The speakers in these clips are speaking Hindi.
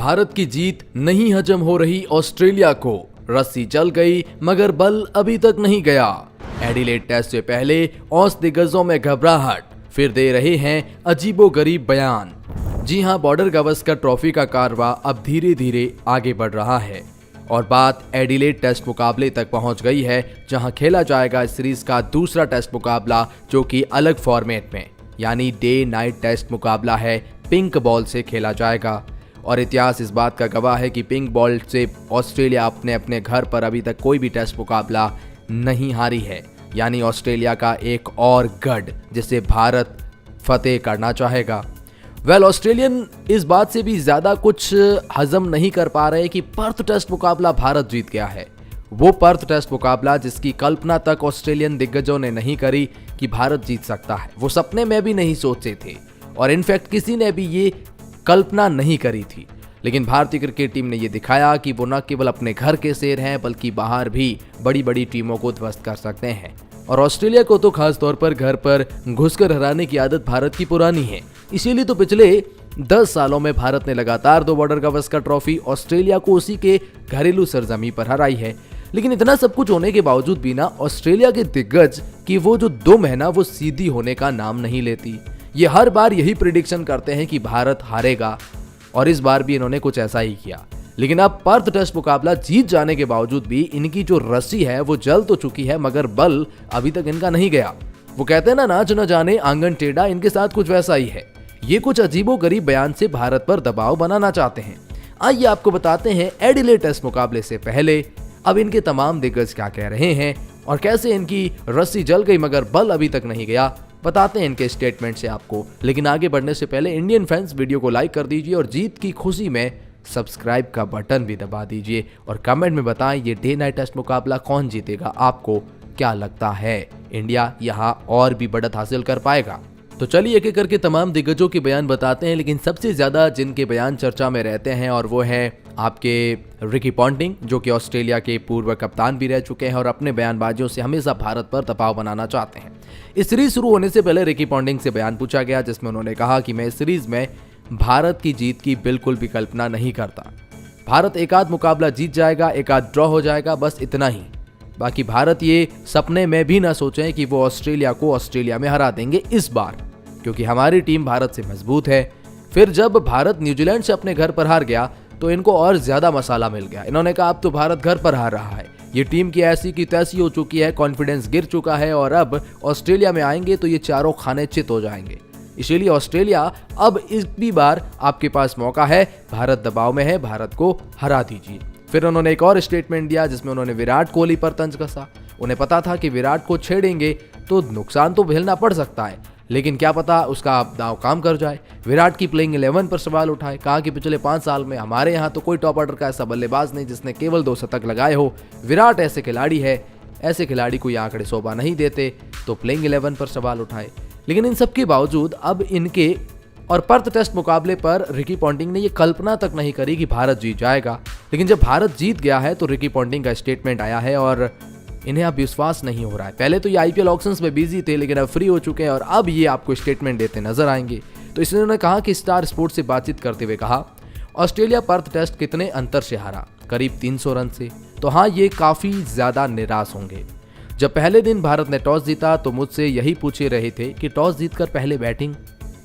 भारत की जीत नहीं हजम हो रही ऑस्ट्रेलिया को, रस्सी चल गई मगर बल अभी तक नहीं गया। एडिलेड टेस्ट से पहले ऑस दिग्गजों में घबराहट, फिर दे रहे हैं अजीबोगरीब बयान। जी हां, बॉर्डर गावस्कर ट्रॉफी का कारवा अब धीरे धीरे आगे बढ़ रहा है और बात एडिलेड टेस्ट मुकाबले तक पहुंच गई है, जहां खेला जाएगा इस सीरीज का दूसरा टेस्ट मुकाबला, जो कि अलग फॉर्मेट में यानी डे नाइट टेस्ट मुकाबला है, पिंक बॉल से खेला जाएगा। और इतिहास इस बात का गवाह है कि पिंक बॉल से ऑस्ट्रेलिया अपने घर पर अभी तक कोई भी टेस्ट मुकाबला नहीं हारी है, यानी ऑस्ट्रेलिया का एक और गढ़ जिसे भारत फतेह करना चाहेगा। ऑस्ट्रेलियन इस बात से भी ज्यादा कुछ हजम नहीं कर पा रहे कि पर्थ टेस्ट मुकाबला भारत जीत गया है। वो पर्थ टेस्ट मुकाबला जिसकी कल्पना तक ऑस्ट्रेलियन दिग्गजों ने नहीं करी कि भारत जीत सकता है, वो सपने में भी नहीं सोचे थे और इनफैक्ट किसी ने भी ये कल्पना नहीं करी थी। लेकिन भारतीय क्रिकेट टीम ने यह दिखाया कि वो न केवल अपने घर के शेर हैं, बल्कि बाहर भी बड़ी बड़ी टीमों को ध्वस्त कर सकते हैं। और ऑस्ट्रेलिया को तो खास तौर पर घर पर घुसकर हराने की आदत भारत की पुरानी है। इसीलिए तो पिछले 10 सालों में भारत ने लगातार 2 बॉर्डर गावस्कर ट्रॉफी ऑस्ट्रेलिया को उसी के घरेलू सरजमी पर हराई है। लेकिन इतना सब कुछ होने के बावजूद भी ना ऑस्ट्रेलिया के दिग्गज की वो जो 2 महीना वो सीधी होने का नाम नहीं लेती। ये हर बार यही प्रिडिक्शन करते हैं कि भारत हारेगा और इस बार भी इन्होंने कुछ ऐसा ही किया। लेकिन अब पर्थ टेस्ट मुकाबला जीत जाने के बावजूद भी इनकी जो रस्सी है वो जल तो चुकी है, मगर बल अभी तक इनका नहीं गया। वो कहते हैं ना, नाच न जाने आंगन टेढ़ा, इनके साथ कुछ वैसा ही है। ये कुछ अजीबोगरीब बयान से भारत पर दबाव बनाना चाहते हैं। आइए आपको बताते हैं एडिलेड टेस्ट मुकाबले से पहले अब इनके तमाम दिग्गज क्या कह रहे हैं और कैसे इनकी रस्सी जल गई मगर बल अभी तक नहीं गया। बताते हैं इनके स्टेटमेंट से आपको। लेकिन आगे बढ़ने से पहले इंडियन फैंस वीडियो को लाइक कर दीजिए और जीत की खुशी में सब्सक्राइब का बटन भी दबा दीजिए और कमेंट में बताएं ये डे नाइट टेस्ट मुकाबला कौन जीतेगा, आपको क्या लगता है इंडिया यहां और भी बढ़त हासिल कर पाएगा। तो चलिए एक एक करके तमाम दिग्गजों के बयान बताते हैं। लेकिन सबसे ज्यादा जिनके बयान चर्चा में रहते हैं और वो है आपके रिकी पॉन्टिंग, जो कि ऑस्ट्रेलिया के पूर्व कप्तान भी रह चुके हैं और अपने बयानबाजियों से हमेशा भारत पर दबाव बनाना चाहते हैं। इस सीरीज शुरू होने से पहले रिकी पॉन्टिंग से बयान पूछा गया, जिसमें उन्होंने कहा कि मैं इस सीरीज में भारत की जीत की बिल्कुल भी कल्पना नहीं करता। भारत एक आध मुकाबला जीत जाएगा, एक आध ड्रॉ हो जाएगा, बस इतना ही। बाकी भारत ये सपने में भी ना सोचें कि वो ऑस्ट्रेलिया को ऑस्ट्रेलिया में हरा देंगे इस बार, क्योंकि हमारी टीम भारत से मजबूत है। फिर जब भारत न्यूजीलैंड से अपने घर पर हार गया तो इनको और ज्यादा मसाला मिल गया। इन्होंने कहा अब तो भारत घर पर हार रहा है, ये टीम की ऐसी की तैसी हो चुकी है, कॉन्फिडेंस गिर चुका है और अब ऑस्ट्रेलिया में आएंगे तो ये चारों खाने चित हो जाएंगे। इसीलिए ऑस्ट्रेलिया अब इस भी बार आपके पास मौका है, भारत दबाव में है, भारत को हरा दीजिए। फिर उन्होंने एक और स्टेटमेंट दिया जिसमें उन्होंने विराट कोहली पर तंज कसा। उन्हें पता था कि विराट को छेड़ेंगे तो नुकसान तो झेलना पड़ सकता है, लेकिन क्या पता उसका दांव काम कर जाए। विराट की प्लेइंग 11 पर सवाल उठाए, कहा कि पिछले 5 साल में हमारे यहाँ तो कोई टॉप ऑर्डर का ऐसा बल्लेबाज नहीं जिसने केवल 2 शतक लगाए हो। विराट ऐसे खिलाड़ी है, ऐसे खिलाड़ी को ये आंकड़े शोभा नहीं देते, तो प्लेइंग 11 पर सवाल उठाए। लेकिन इन सब के बावजूद अब इनके और पर्थ टेस्ट मुकाबले पर रिकी पॉन्टिंग ने ये कल्पना तक नहीं करी कि भारत जीत जाएगा। लेकिन जब भारत जीत गया है तो रिकी पॉन्टिंग का स्टेटमेंट आया है और इन्हें अब विश्वास नहीं हो रहा है। पहले तो ये आईपीएल ऑक्शंस में बिजी थे, लेकिन अब फ्री हो चुके हैं और अब ये आपको स्टेटमेंट देते नजर आएंगे। तो इसलिए उन्होंने कहा कि स्टार स्पोर्ट्स से बातचीत करते हुए कहा, ऑस्ट्रेलिया पर्थ टेस्ट कितने अंतर से हारा, करीब 300 रन से। तो हाँ, ये काफी ज्यादा निराश होंगे। जब पहले दिन भारत ने टॉस जीता तो मुझसे यही पूछे रहे थे कि टॉस जीतकर पहले बैटिंग,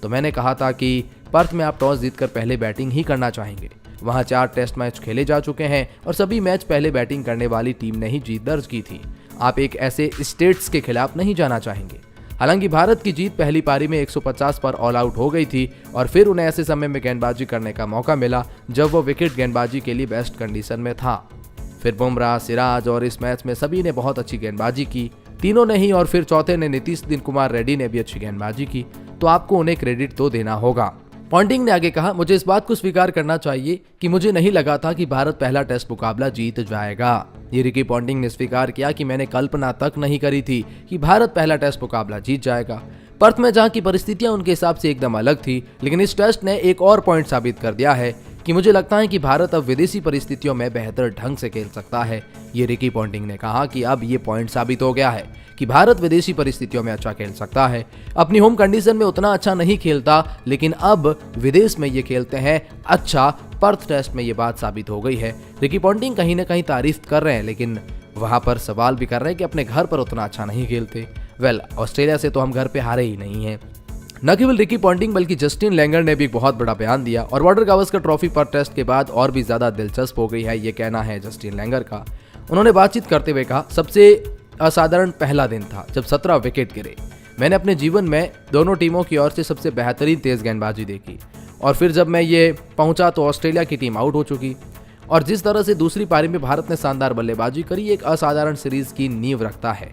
तो मैंने कहा था कि पर्थ में आप टॉस जीतकर पहले बैटिंग ही करना चाहेंगे। वहां 4 टेस्ट मैच खेले जा चुके हैं और सभी मैच पहले बैटिंग करने वाली टीम ने ही जीत दर्ज की थी। आप एक ऐसे स्टेट्स के खिलाफ नहीं जाना चाहेंगे। हालांकि भारत की जीत पहली पारी में 150 पर ऑल आउट हो गई थी और फिर उन्हें ऐसे समय में गेंदबाजी करने का मौका मिला जब वो विकेट गेंदबाजी के लिए बेस्ट कंडीशन में था। फिर बुमराह, सिराज और इस मैच में सभी ने बहुत अच्छी गेंदबाजी की, तीनों ने ही, और फिर चौथे ने नीतीश कुमार रेड्डी ने भी अच्छी गेंदबाजी की, तो आपको उन्हें क्रेडिट तो देना होगा। पॉन्टिंग ने आगे कहा, मुझे इस बात को स्वीकार करना चाहिए कि मुझे नहीं लगा था कि भारत पहला टेस्ट मुकाबला जीत जाएगा। ये रिकी पॉन्टिंग ने स्वीकार किया कि मैंने कल्पना तक नहीं करी थी कि भारत पहला टेस्ट मुकाबला जीत जाएगा। पर्थ में जहां की परिस्थितियां उनके हिसाब से एकदम अलग थी, लेकिन इस टेस्ट ने एक और पॉइंट साबित कर दिया है कि मुझे लगता है कि भारत अब विदेशी परिस्थितियों में बेहतर ढंग से खेल सकता है। ये रिकी पॉन्टिंग ने कहा कि अब ये पॉइंट साबित हो गया है कि भारत विदेशी परिस्थितियों में अच्छा खेल सकता है। अपनी होम कंडीशन में उतना अच्छा नहीं खेलता, लेकिन अब विदेश में ये खेलते हैं अच्छा पर्थ टेस्ट में ये बात साबित हो गई है। रिकी पॉन्टिंग कहीं ना कहीं तारीफ कर रहे हैं, लेकिन वहां पर सवाल भी कर रहे हैं कि अपने घर पर उतना अच्छा नहीं खेलते। ऑस्ट्रेलिया से तो हम घर पे हारे ही नहीं हैं। न केवल रिकी पॉन्टिंग बल्कि जस्टिन लैंगर ने भी एक बहुत बड़ा बयान दिया और बॉर्डर गावस्कर ट्रॉफी पर टेस्ट के बाद और भी ज्यादा दिलचस्प हो गई है, ये कहना है जस्टिन लैंगर का। उन्होंने बातचीत करते हुए कहा, सबसे असाधारण पहला दिन था जब 17 विकेट गिरे। मैंने अपने जीवन में दोनों टीमों की ओर से सबसे बेहतरीन तेज गेंदबाजी देखी और फिर जब मैं ये पहुंचा तो ऑस्ट्रेलिया की टीम आउट हो चुकी और जिस तरह से दूसरी पारी में भारत ने शानदार बल्लेबाजी करी, एक असाधारण सीरीज की नींव रखता है।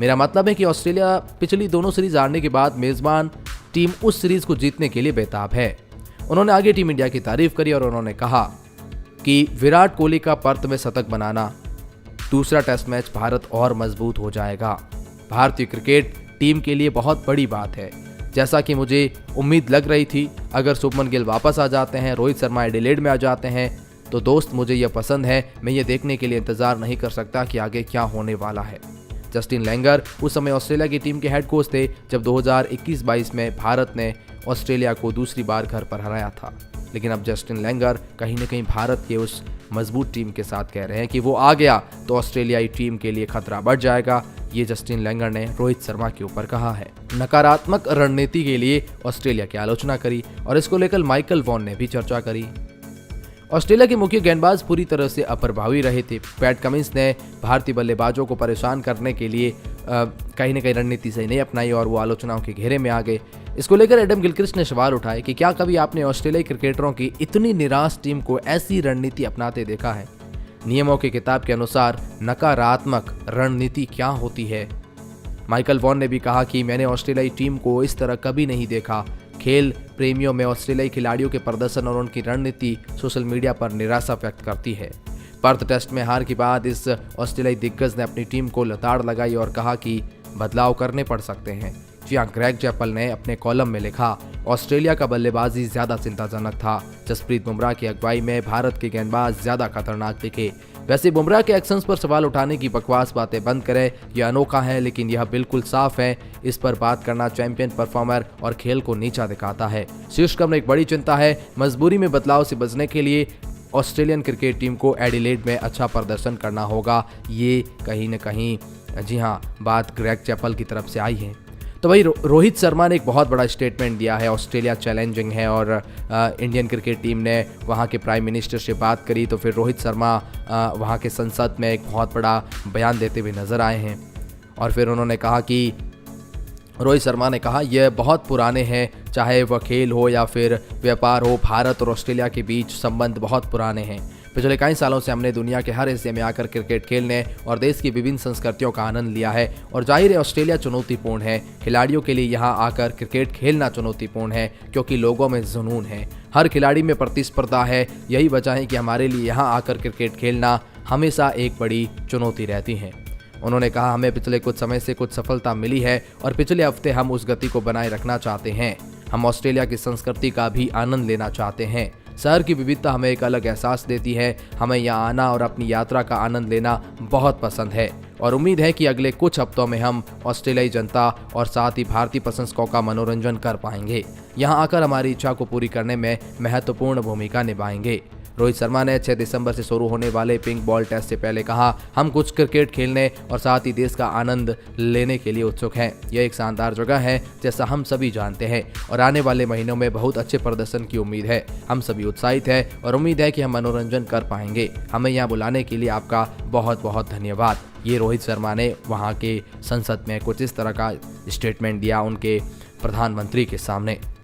मेरा मतलब है कि ऑस्ट्रेलिया पिछली दोनों सीरीज हारने के बाद मेजबान टीम उस सीरीज को जीतने के लिए बेताब है। उन्होंने आगे टीम इंडिया की तारीफ करी और उन्होंने कहा कि विराट कोहली का पर्थ में शतक बनाना, दूसरा टेस्ट मैच भारत और मजबूत हो जाएगा। भारतीय क्रिकेट टीम के लिए बहुत बड़ी बात है। जैसा कि मुझे उम्मीद लग रही थी, अगर शुभमन गिल वापस आ जाते हैं, रोहित शर्मा एडिलेड में आ जाते हैं, तो दोस्त मुझे यह पसंद है। मैं ये देखने के लिए इंतजार नहीं कर सकता कि आगे क्या होने वाला है। जस्टिन लैंगर उस समय ऑस्ट्रेलिया की टीम के हेड कोच थे जब 2021-22 में भारत ने ऑस्ट्रेलिया को दूसरी बार घर पर हराया था। लेकिन अब जस्टिन लैंगर कहीं न कहीं भारत के उस मजबूत टीम के साथ कह रहे हैं कि वो आ गया तो ऑस्ट्रेलियाई टीम के लिए खतरा बढ़ जाएगा। ये जस्टिन लैंगर ने रोहित शर्मा के ऊपर कहा है। नकारात्मक रणनीति के लिए ऑस्ट्रेलिया की आलोचना करी और इसको लेकर माइकल वॉन ने भी चर्चा करी। ऑस्ट्रेलिया के मुख्य गेंदबाज पूरी तरह से अप्रभावी रहे थे। पैट कमिंस ने भारतीय बल्लेबाजों को परेशान करने के लिए कहीं न कहीं रणनीति सही नहीं अपनाई और वो आलोचनाओं के घेरे में आ गए। इसको लेकर एडम गिलक्रिस्ट ने सवाल उठाए कि क्या कभी आपने ऑस्ट्रेलियाई क्रिकेटरों की इतनी निराश टीम को ऐसी रणनीति अपनाते देखा है? नियमों की किताब के अनुसार नकारात्मक रणनीति क्या होती है? माइकल वॉन ने भी कहा कि मैंने ऑस्ट्रेलियाई टीम को इस तरह कभी नहीं देखा। खेल प्रेमियों में ऑस्ट्रेलियाई खिलाड़ियों के प्रदर्शन और उनकी रणनीति सोशल मीडिया पर निराशा व्यक्त करती है। पर्थ टेस्ट में हार के बाद इस ऑस्ट्रेलियाई दिग्गज ने अपनी टीम को लताड़ लगाई और कहा कि बदलाव करने पड़ सकते हैं। जी हाँ, ग्रेग चैपल ने अपने कॉलम में लिखा, ऑस्ट्रेलिया का बल्लेबाजी ज्यादा चिंताजनक था। जसप्रीत बुमराह की अगुवाई में भारत के गेंदबाज ज्यादा खतरनाक दिखे। वैसे बुमराह के एक्शंस पर सवाल उठाने की बकवास बातें बंद करें, यह अनोखा है लेकिन यह बिल्कुल साफ है। इस पर बात करना चैंपियन परफॉर्मर और खेल को नीचा दिखाता है। शीर्ष क्रम में एक बड़ी चिंता है। मजबूरी में बदलाव से बचने के लिए ऑस्ट्रेलियन क्रिकेट टीम को एडिलेड में अच्छा प्रदर्शन करना होगा। ये कहीं न कहीं जी हाँ बात ग्रेग चैपल की तरफ से आई है। तो भाई रोहित शर्मा ने एक बहुत बड़ा स्टेटमेंट दिया है, ऑस्ट्रेलिया चैलेंजिंग है और इंडियन क्रिकेट टीम ने वहाँ के प्राइम मिनिस्टर से बात करी तो फिर रोहित शर्मा वहाँ के संसद में एक बहुत बड़ा बयान देते हुए नजर आए हैं। और फिर उन्होंने कहा कि रोहित शर्मा ने कहा यह बहुत पुराने हैं, चाहे वह खेल हो या फिर व्यापार हो, भारत और ऑस्ट्रेलिया के बीच संबंध बहुत पुराने हैं। पिछले कई सालों से हमने दुनिया के हर हिस्से में आकर क्रिकेट खेलने और देश की विभिन्न संस्कृतियों का आनंद लिया है और जाहिर है ऑस्ट्रेलिया चुनौतीपूर्ण है। खिलाड़ियों के लिए यहाँ आकर क्रिकेट खेलना चुनौतीपूर्ण है क्योंकि लोगों में जुनून है, हर खिलाड़ी में प्रतिस्पर्धा है। यही वजह है कि हमारे लिए यहाँ आकर क्रिकेट खेलना हमेशा एक बड़ी चुनौती रहती है। उन्होंने कहा हमें पिछले कुछ समय से कुछ सफलता मिली है और पिछले हफ्ते हम उस गति को बनाए रखना चाहते हैं। हम ऑस्ट्रेलिया की संस्कृति का भी आनंद लेना चाहते हैं। शहर की विविधता हमें एक अलग एहसास देती है। हमें यहाँ आना और अपनी यात्रा का आनंद लेना बहुत पसंद है और उम्मीद है कि अगले कुछ हफ्तों में हम ऑस्ट्रेलियाई जनता और साथ ही भारतीय प्रशंसकों का मनोरंजन कर पाएंगे। यहाँ आकर हमारी इच्छा को पूरी करने में महत्वपूर्ण भूमिका निभाएंगे। रोहित शर्मा ने 6 दिसंबर से शुरू होने वाले पिंक बॉल टेस्ट से पहले कहा, हम कुछ क्रिकेट खेलने और साथ ही देश का आनंद लेने के लिए उत्सुक हैं। यह एक शानदार जगह है जैसा हम सभी जानते हैं और आने वाले महीनों में बहुत अच्छे प्रदर्शन की उम्मीद है। हम सभी उत्साहित हैं और उम्मीद है कि हम मनोरंजन कर पाएंगे। हमें यहाँ बुलाने के लिए आपका बहुत बहुत धन्यवाद। ये रोहित शर्मा ने वहाँ के संसद में कुछ इस तरह का स्टेटमेंट दिया उनके प्रधानमंत्री के सामने।